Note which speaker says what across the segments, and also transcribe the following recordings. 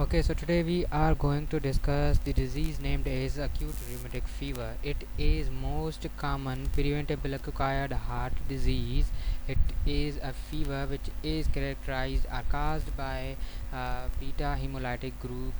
Speaker 1: Okay, so today we are going to discuss the disease named as acute rheumatic fever. It is most common preventable acquired heart disease. It is a fever which is characterized or caused by beta hemolytic group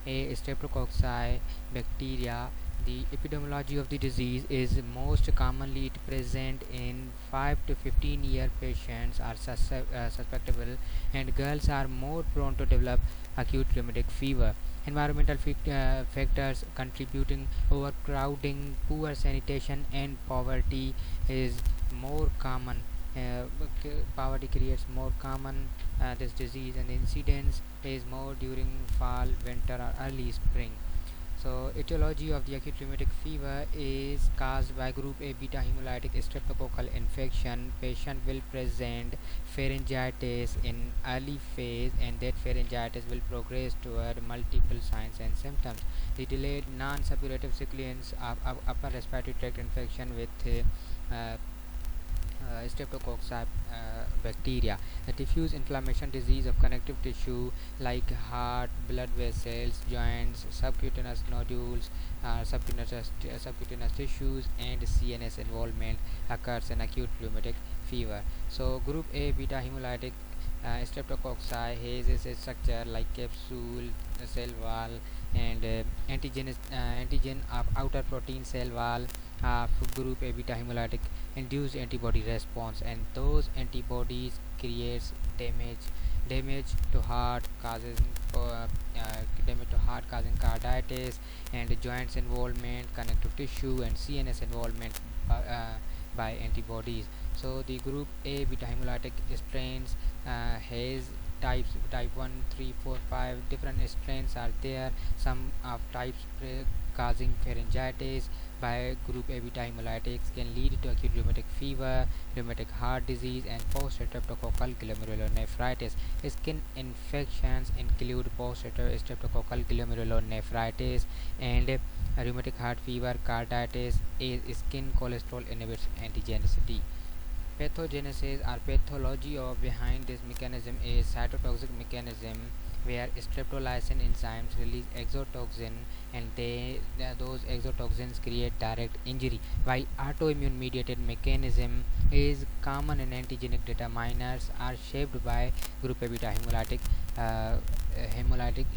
Speaker 1: A streptococci bacteria. The epidemiology of the disease is most commonly present in 5 to 15-year patients are suspectable, and girls are more prone to develop acute rheumatic fever. Environmental factors contributing: overcrowding, poor sanitation, and poverty is more common. Poverty creates more common this disease, and the incidence is more during fall, winter, or early spring. So, etiology of the acute rheumatic fever is caused by group A beta hemolytic streptococcal infection. Patient will present pharyngitis in early phase, and that pharyngitis will progress toward multiple signs and symptoms. The delayed non-suppurative sequelae of upper respiratory tract infection with streptococci bacteria. A diffuse inflammation disease of connective tissue like heart, blood vessels, joints, subcutaneous nodules, subcutaneous tissues, and CNS involvement occurs in acute rheumatic fever. So, group A beta hemolytic streptococci has a structure like capsule, cell wall, and antigen of outer protein cell wall of group A beta hemolytic induced antibody response, and those antibodies creates damage to heart causing carditis, and joints involvement, connective tissue, and CNS involvement by antibodies. So the group A beta hemolytic strains has type 1, 3, 4, 5 different strains are there. Some of types causing pharyngitis by group A beta hemolytics can lead to acute rheumatic fever, rheumatic heart disease, and post-streptococcal glomerulonephritis. Skin infections include post-streptococcal glomerulonephritis and rheumatic heart fever, carditis. Skin cholesterol inhibits antigenicity. Pathogenesis or pathology of behind this mechanism is cytotoxic mechanism, where streptolysin enzymes release exotoxin, and those exotoxins create direct injury, while autoimmune mediated mechanism is common in antigenic determinants are shaped by group A beta hemolytic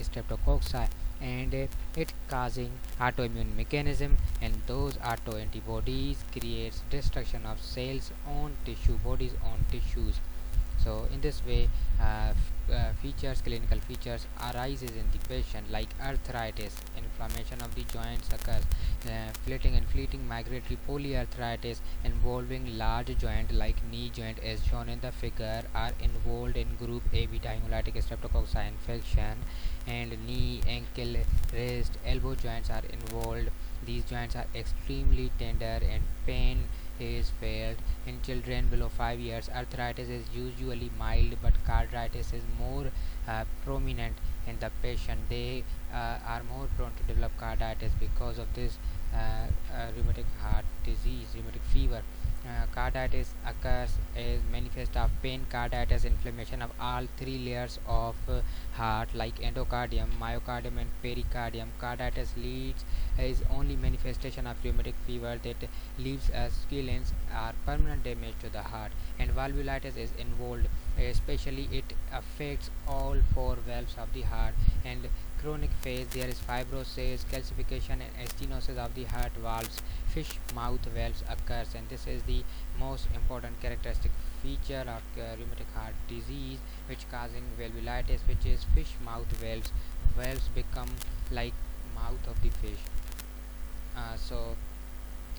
Speaker 1: streptococci, and it causing autoimmune mechanism, and those autoantibodies creates destruction of cells on tissue bodies on tissues. So in this way, clinical features arises in the patient like arthritis, inflammation of the joints occurs, fleeting migratory polyarthritis involving large joint like knee joint as shown in the figure are involved in group A beta hemolytic streptococci infection, and knee, ankle, wrist, elbow joints are involved. These joints are extremely tender and pain is felt. In children below 5 years, arthritis is usually mild, but carditis is more prominent in the patient. They are more prone to develop carditis because of this rheumatic heart disease, rheumatic fever. Carditis occurs as manifest of pain, carditis, inflammation of all three layers of heart like endocardium, myocardium, and pericardium. Carditis leads is only manifestation of rheumatic fever that leaves a squillence or permanent damage to the heart, and valvulitis is involved, especially it affects all four valves of the heart. And chronic phase, there is fibrosis, calcification, and stenosis of the heart valves. Fish mouth valves occurs, and this is the most important characteristic feature of rheumatic heart disease, which causing valvulitis, which is fish mouth valves become like mouth of the fish. So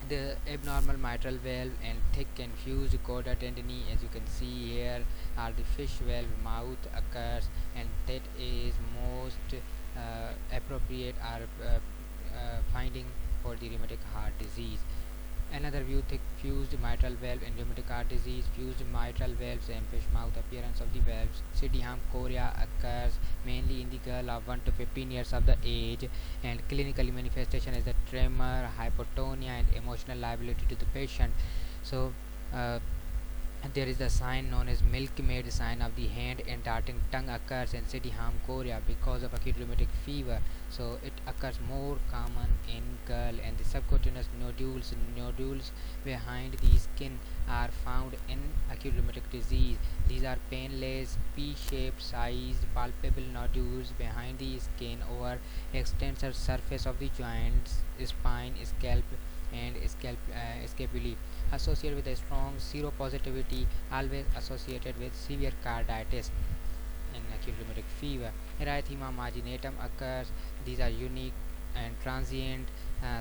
Speaker 1: the abnormal mitral valve and thick and fused chorda tendineae, as you can see here, are the fish valve mouth occurs, and that is most appropriate or finding for the rheumatic heart disease. Another view: thick fused mitral valve in rheumatic heart disease. Fused mitral valves and fish mouth. Appearance of the valves: Sydenham chorea occurs mainly in the girl of 1 to 15 years of the age, and clinically manifestation is the tremor, hypotonia, and emotional liability to the patient. So, uh, There is the sign known as milkmaid sign of the hand and darting tongue occurs in Sydenham, Korea because of acute rheumatic fever. So it occurs more common in girl, and the subcutaneous nodules behind the skin are found in acute rheumatic disease. These are painless, pea-shaped sized palpable nodules behind the skin over extensor surface of the joints, spine, scalp and scapulae, associated with a strong seropositivity, always associated with severe carditis and acute rheumatic fever. Erythema marginatum occurs. These are unique and transient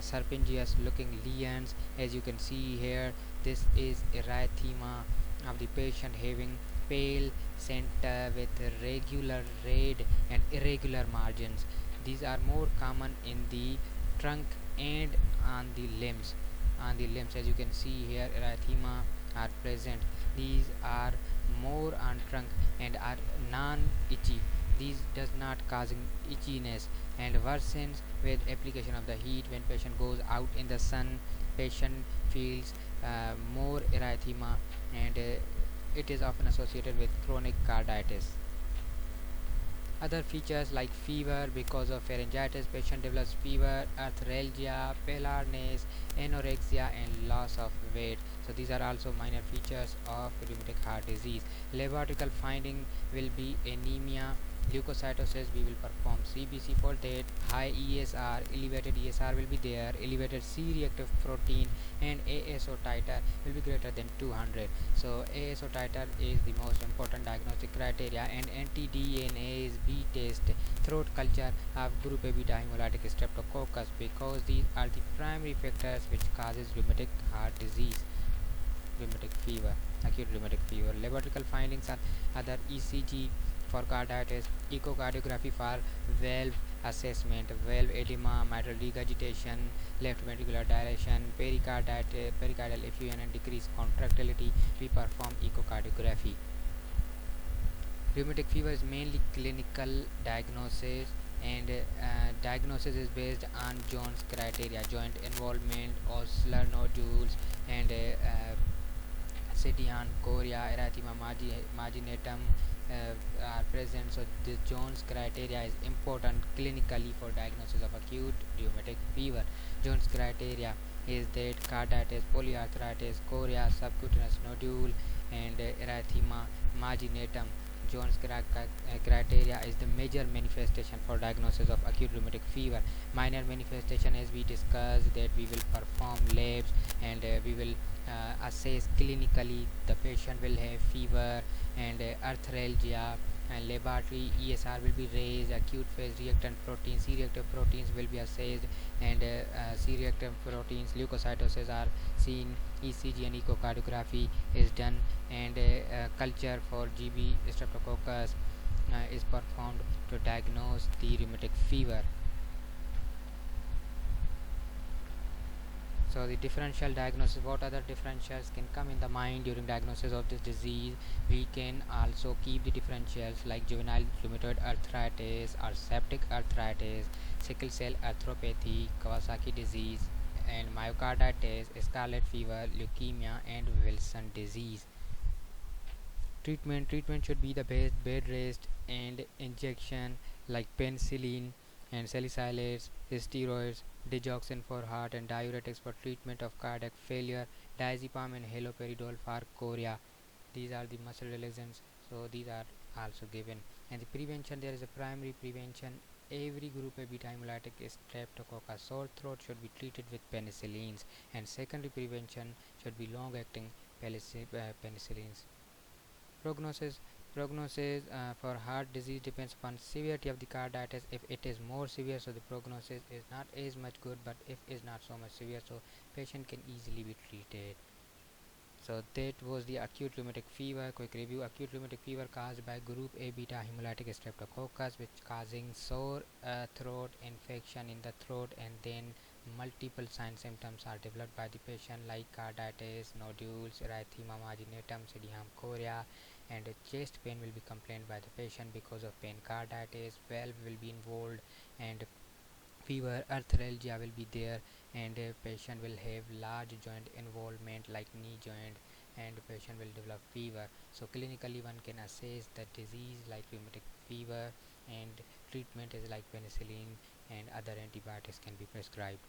Speaker 1: serpingeous looking lesions. As you can see here, this is erythema of the patient having pale center with regular red and irregular margins. These are more common in the trunk and on the limbs. As you can see here, erythema are present. These are more on trunk and are non-itchy. These does not causing itchiness and worsens with application of the heat. When patient goes out in the sun, patient feels more erythema, and it is often associated with chronic carditis. Other features like fever because of pharyngitis, patient develops fever, arthralgia, paleness, anorexia, and loss of weight. So these are also minor features of rheumatic heart disease. Laboratory finding will be anemia, leukocytosis. We will perform CBC for that. High ESR, elevated ESR will be there. Elevated C-reactive protein and ASO titer will be greater than 200. So ASO titer is the most important diagnostic criteria, and anti-DNase B test, throat culture of group A beta hemolytic streptococcus, because these are the primary factors which causes rheumatic heart disease, rheumatic fever, acute rheumatic fever. Laboratory findings are other ECG for carditis, echocardiography for valve assessment, valve edema, mitral regurgitation, left ventricular dilation, pericardial effusion and decreased contractility. We perform echocardiography. Rheumatic fever is mainly clinical diagnosis, and diagnosis is based on Jones criteria: joint involvement, ossular nodules, and Sedian, Korea, erythema marginatum are present. So the Jones criteria is important clinically for diagnosis of acute rheumatic fever. Jones criteria is that carditis, polyarthritis, chorea, subcutaneous nodule, and erythema marginatum. Jones criteria is the major manifestation for diagnosis of acute rheumatic fever. Minor manifestation, as we discussed, that we will perform labs, and we will assess clinically. The patient will have fever and arthralgia, and laboratory ESR will be raised. Acute phase reactant proteins, C-reactive proteins will be assessed, and C-reactive proteins, leukocytosis are seen. ECG and echocardiography is done, and culture for GB streptococcus is performed to diagnose the rheumatic fever. So the differential diagnosis, what other differentials can come in the mind during diagnosis of this disease? We can also keep the differentials like juvenile rheumatoid arthritis or septic arthritis, sickle cell arthropathy, Kawasaki disease, and myocarditis, scarlet fever, leukemia, and Wilson disease. Treatment should be the bed rest and injection like penicillin and salicylates, steroids, digoxin for heart, and diuretics for treatment of cardiac failure, diazepam and haloperidol for chorea. These are the muscle relaxants, so these are also given. And the prevention, there is a primary prevention. Every group A beta hemolytic streptococcus sore throat should be treated with penicillins, and secondary prevention should be long acting penicillins. Prognosis for heart disease depends upon severity of the carditis. If it is more severe, so the prognosis is not as much good, but if is not so much severe, so patient can easily be treated. So that was the acute rheumatic fever. Quick review: acute rheumatic fever caused by group A beta hemolytic streptococcus, which causing sore throat, infection in the throat, and then multiple sign symptoms are developed by the patient like carditis, nodules, erythema marginatum, Sydenham chorea, and chest pain will be complained by the patient because of pain. Carditis, valve will be involved, and fever, arthralgia will be there, and a patient will have large joint involvement like knee joint, and the patient will develop fever. So clinically one can assess the disease like rheumatic fever, and treatment is like penicillin and other antibiotics can be prescribed.